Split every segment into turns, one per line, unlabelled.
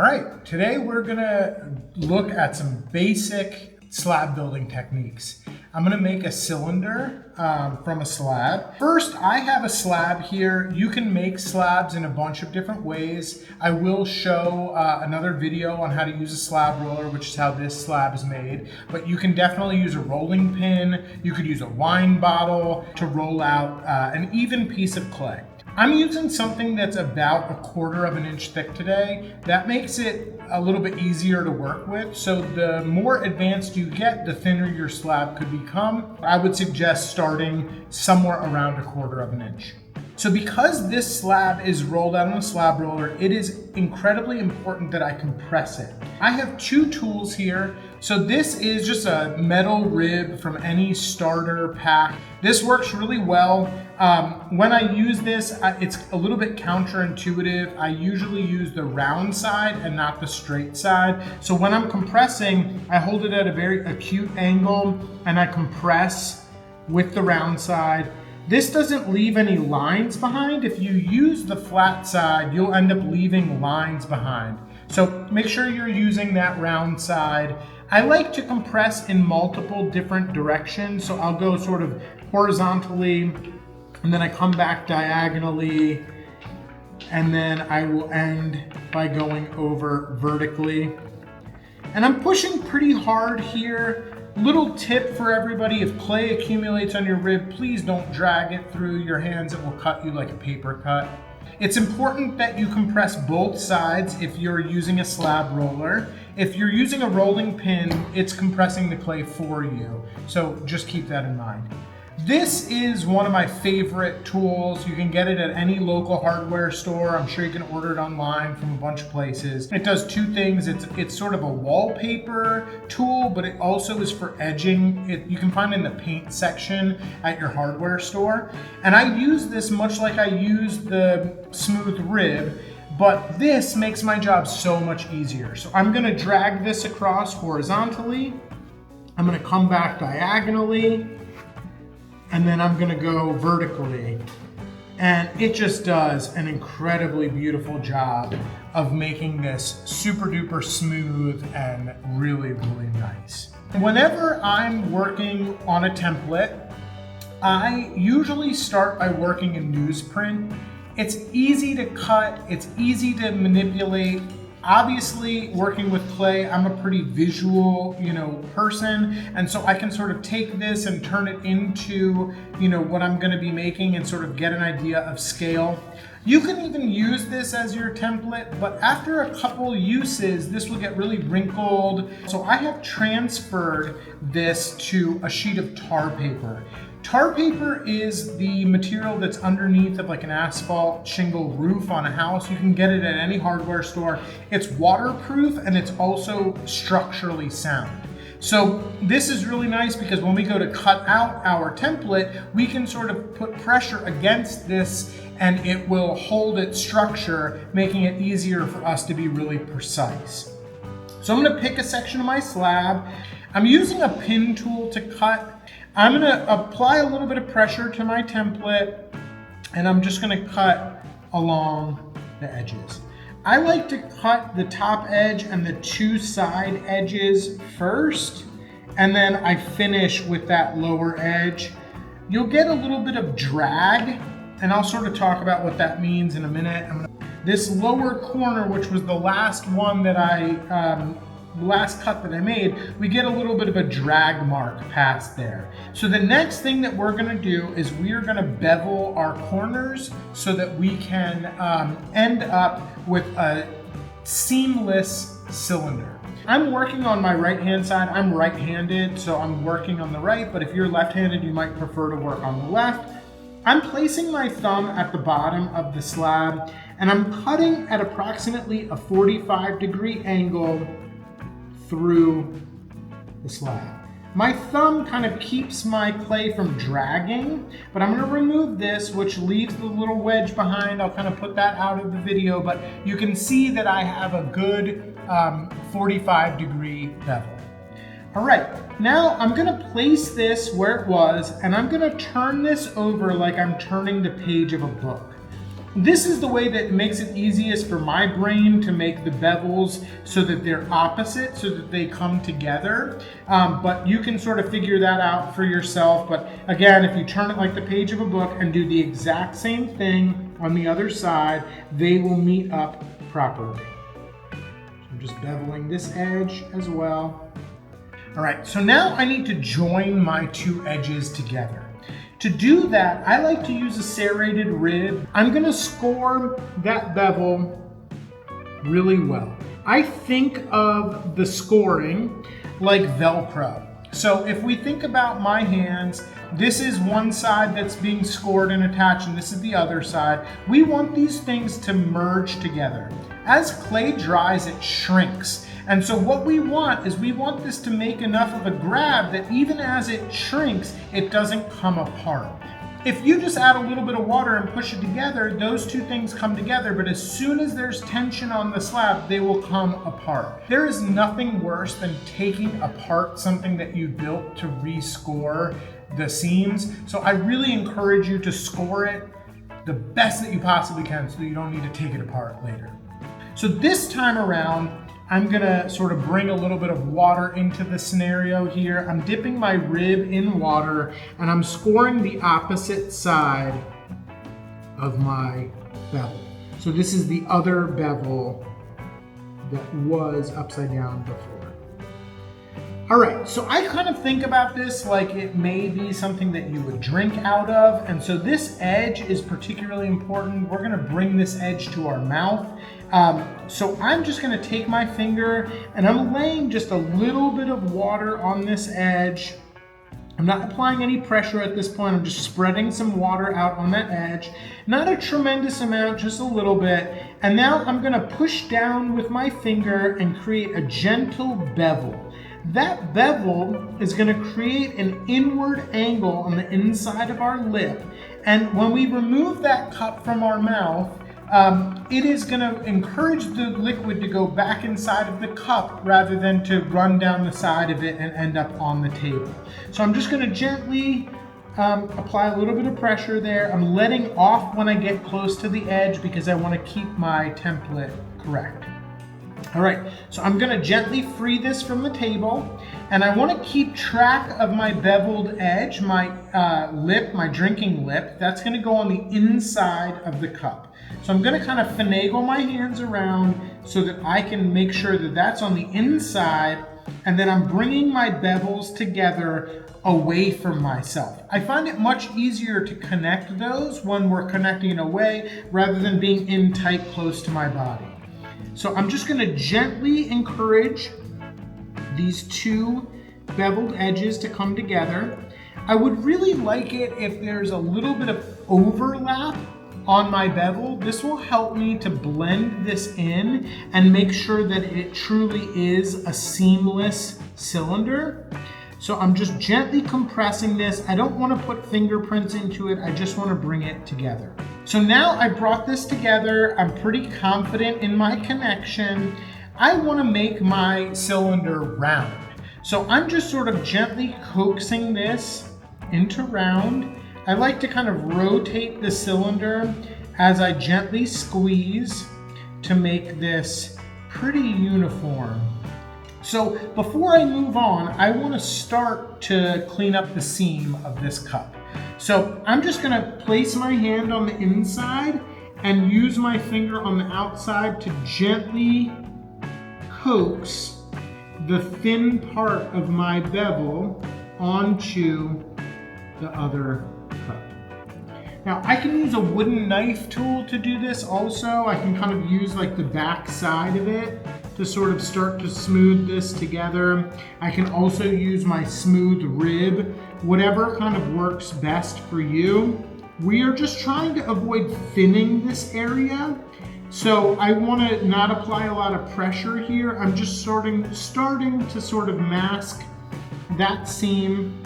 All right, today we're gonna look at some basic slab building techniques. I'm gonna make a cylinder from a slab. First, I have a slab here. You can make slabs in a bunch of different ways. I will show another video on how to use a slab roller, which is how this slab is made. But you can definitely use a rolling pin. You could use a wine bottle to roll out an even piece of clay. I'm using something that's about 1/4 of an inch thick today. That makes it a little bit easier to work with. So the more advanced you get, the thinner your slab could become. I would suggest starting somewhere around 1/4 of an inch. So because this slab is rolled out on a slab roller, it is incredibly important that I compress it. I have 2 tools here. So this is just a metal rib from any starter pack. This works really well. When I use this, it's a little bit counterintuitive. I usually use the round side and not the straight side. So when I'm compressing, I hold it at a very acute angle and I compress with the round side. This doesn't leave any lines behind. If you use the flat side, you'll end up leaving lines behind. So make sure you're using that round side. I like to compress in multiple different directions. So I'll go sort of horizontally, and then I come back diagonally, and then I will end by going over vertically. And I'm pushing pretty hard here. Little tip for everybody, if clay accumulates on your rib, please don't drag it through your hands. It will cut you like a paper cut. It's important that you compress both sides if you're using a slab roller. If you're using a rolling pin, it's compressing the clay for you. So just keep that in mind. This is one of my favorite tools. You can get it at any local hardware store. I'm sure you can order it online from a bunch of places. It does 2 things. It's sort of a wallpaper tool, but it also is for edging. You can find it in the paint section at your hardware store. And I use this much like I use the smooth rib, but this makes my job so much easier. So I'm gonna drag this across horizontally. I'm gonna come back diagonally, and then I'm gonna go vertically. And it just does an incredibly beautiful job of making this super duper smooth and really, really nice. Whenever I'm working on a template, I usually start by working in newsprint. It's easy to cut, it's easy to manipulate. Obviously, working with clay, I'm a pretty visual, person, and so I can sort of take this and turn it into, what I'm going to be making and sort of get an idea of scale. You can even use this as your template, but after a couple uses, this will get really wrinkled. So I have transferred this to a sheet of tar paper. Tar paper is the material that's underneath of like an asphalt shingle roof on a house. You can get it at any hardware store. It's waterproof and it's also structurally sound. So this is really nice because when we go to cut out our template, we can sort of put pressure against this and it will hold its structure, making it easier for us to be really precise. So I'm gonna pick a section of my slab. I'm using a pin tool to cut. I'm gonna apply a little bit of pressure to my template and I'm just gonna cut along the edges. I like to cut the top edge and the 2 side edges first, and then I finish with that lower edge. You'll get a little bit of drag, and I'll sort of talk about what that means in a minute. This lower corner, which was the last one that last cut that I made, we get a little bit of a drag mark past there. So the next thing that we're gonna do is we are gonna bevel our corners so that we can end up with a seamless cylinder. I'm working on my right-hand side. I'm right-handed, so I'm working on the right, but if you're left-handed, you might prefer to work on the left. I'm placing my thumb at the bottom of the slab, and I'm cutting at approximately a 45-degree angle through the slab. My thumb kind of keeps my clay from dragging, but I'm gonna remove this, which leaves the little wedge behind. I'll kind of put that out of the video, but you can see that I have a good 45-degree bevel. All right, now I'm gonna place this where it was, and I'm gonna turn this over like I'm turning the page of a book. This is the way that makes it easiest for my brain to make the bevels so that they're opposite, so that they come together. But you can sort of figure that out for yourself. But again, if you turn it like the page of a book and do the exact same thing on the other side, they will meet up properly. So I'm just beveling this edge as well. All right, so now I need to join my two edges together. To do that, I like to use a serrated rib. I'm gonna score that bevel really well. I think of the scoring like Velcro. So if we think about my hands, this is one side that's being scored and attached, and this is the other side. We want these things to merge together. As clay dries, it shrinks. And so what we want is we want this to make enough of a grab that even as it shrinks, it doesn't come apart. If you just add a little bit of water and push it together, those two things come together, but as soon as there's tension on the slab, they will come apart. There is nothing worse than taking apart something that you built to rescore the seams. So I really encourage you to score it the best that you possibly can so that you don't need to take it apart later. So this time around, I'm gonna sort of bring a little bit of water into the scenario here. I'm dipping my rib in water and I'm scoring the opposite side of my bevel. So this is the other bevel that was upside down before. All right, so I kind of think about this like it may be something that you would drink out of. And so this edge is particularly important. We're gonna bring this edge to our mouth. So I'm just gonna take my finger and I'm laying just a little bit of water on this edge. I'm not applying any pressure at this point. I'm just spreading some water out on that edge. Not a tremendous amount, just a little bit. And now I'm gonna push down with my finger and create a gentle bevel. That bevel is going to create an inward angle on the inside of our lip. And when we remove that cup from our mouth, it is going to encourage the liquid to go back inside of the cup rather than to run down the side of it and end up on the table. So I'm just going to gently apply a little bit of pressure there. I'm letting off when I get close to the edge because I want to keep my template correct. All right, so I'm gonna gently free this from the table, and I wanna keep track of my beveled edge, my lip, my drinking lip. That's gonna go on the inside of the cup. So I'm gonna kind of finagle my hands around so that I can make sure that that's on the inside, and then I'm bringing my bevels together away from myself. I find it much easier to connect those when we're connecting away rather than being in tight close to my body. So I'm just gonna gently encourage these two beveled edges to come together. I would really like it if there's a little bit of overlap on my bevel. This will help me to blend this in and make sure that it truly is a seamless cylinder. So I'm just gently compressing this. I don't want to put fingerprints into it. I just want to bring it together. So now I brought this together. I'm pretty confident in my connection. I want to make my cylinder round. So I'm just sort of gently coaxing this into round. I like to kind of rotate the cylinder as I gently squeeze to make this pretty uniform. So before I move on, I want to start to clean up the seam of this cup. So I'm just going to place my hand on the inside and use my finger on the outside to gently coax the thin part of my bevel onto the other cup. Now I can use a wooden knife tool to do this also. I can kind of use like the back side of it to sort of start to smooth this together. I can also use my smooth rib, whatever kind of works best for you. We are just trying to avoid thinning this area. So I want to not apply a lot of pressure here. I'm just starting to sort of mask that seam.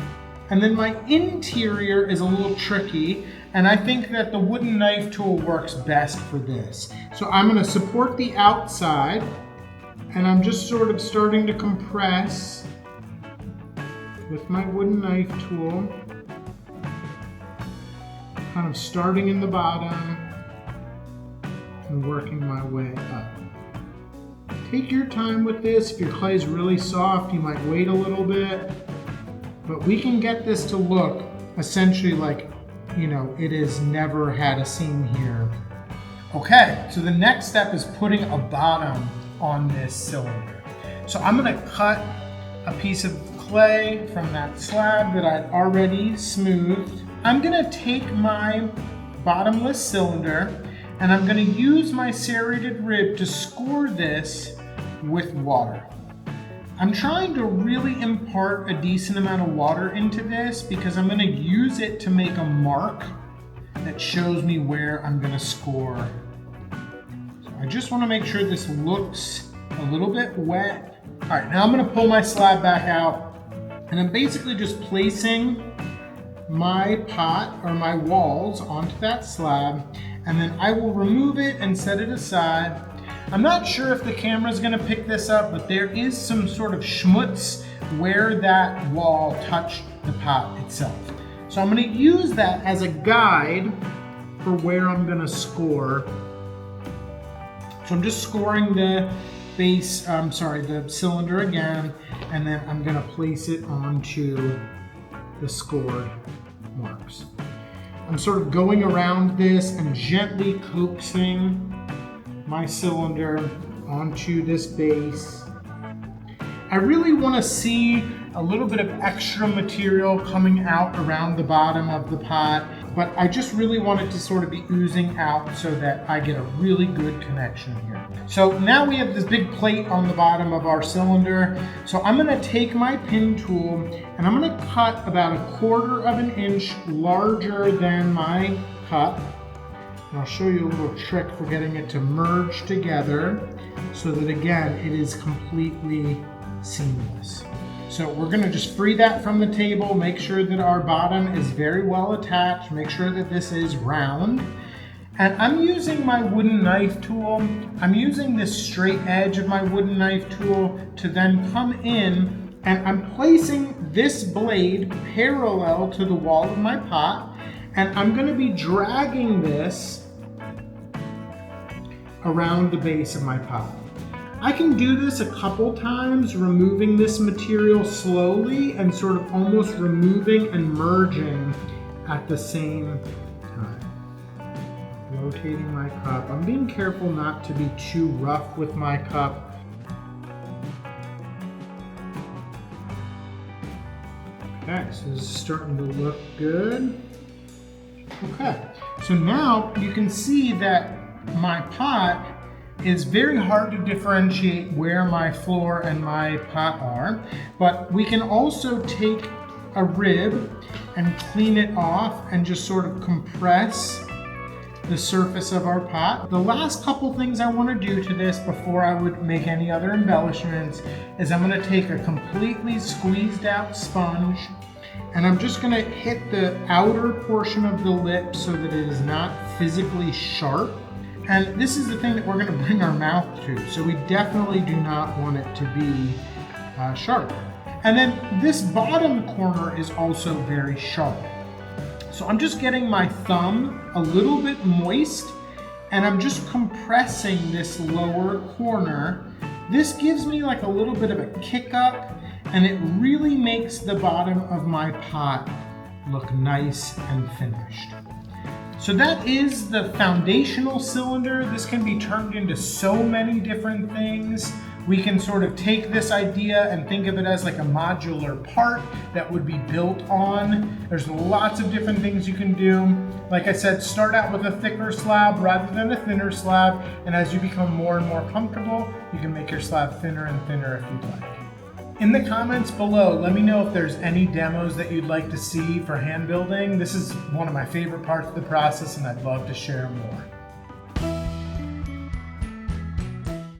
And then my interior is a little tricky, and I think that the wooden knife tool works best for this. So I'm going to support the outside, and I'm just sort of starting to compress with my wooden knife tool, kind of starting in the bottom and working my way up. Take your time with this. If your clay is really soft, you might wait a little bit, but we can get this to look essentially like, you know, it has never had a seam here. Okay, so the next step is putting a bottom on this cylinder. So I'm gonna cut a piece of clay from that slab that I'd already smoothed. I'm gonna take my bottomless cylinder and I'm gonna use my serrated rib to score this with water. I'm trying to really impart a decent amount of water into this because I'm gonna use it to make a mark that shows me where I'm gonna score. So I just wanna make sure this looks a little bit wet. All right, now I'm gonna pull my slab back out and I'm basically just placing my pot or my walls onto that slab, and then I will remove it and set it aside. I'm not sure if the camera's gonna pick this up, but there is some sort of schmutz where that wall touched the pot itself. So I'm gonna use that as a guide for where I'm gonna score. So I'm just scoring the base, the cylinder again, and then I'm gonna place it onto the scored marks. I'm sort of going around this and gently coaxing my cylinder onto this base. I really want to see a little bit of extra material coming out around the bottom of the pot, but I just really want it to sort of be oozing out so that I get a really good connection here. So now we have this big plate on the bottom of our cylinder. So I'm going to take my pin tool and I'm going to cut about 1/4 of an inch larger than my cup. And I'll show you a little trick for getting it to merge together so that, again, it is completely seamless. So we're gonna just free that from the table, make sure that our bottom is very well attached, make sure that this is round. And I'm using my wooden knife tool. I'm using this straight edge of my wooden knife tool to then come in, and I'm placing this blade parallel to the wall of my pot, and I'm gonna be dragging this around the base of my pot. I can do this a couple times, removing this material slowly and sort of almost removing and merging at the same time. Rotating my cup. I'm being careful not to be too rough with my cup. Okay, so this is starting to look good. Okay, so now you can see that my pot is very hard to differentiate where my floor and my pot are, but we can also take a rib and clean it off and just sort of compress the surface of our pot. The last couple things I want to do to this before I would make any other embellishments is I'm going to take a completely squeezed out sponge and I'm just going to hit the outer portion of the lip so that it is not physically sharp. And this is the thing that we're going to bring our mouth to, so we definitely do not want it to be sharp. And then this bottom corner is also very sharp. So I'm just getting my thumb a little bit moist and I'm just compressing this lower corner. This gives me like a little bit of a kick up and it really makes the bottom of my pot look nice and finished. So that is the foundational cylinder. This can be turned into so many different things. We can sort of take this idea and think of it as like a modular part that would be built on. There's lots of different things you can do. Like I said, start out with a thicker slab rather than a thinner slab. And as you become more and more comfortable, you can make your slab thinner and thinner if you'd like. In the comments below, let me know if there's any demos that you'd like to see for hand building. This is one of my favorite parts of the process and I'd love to share more.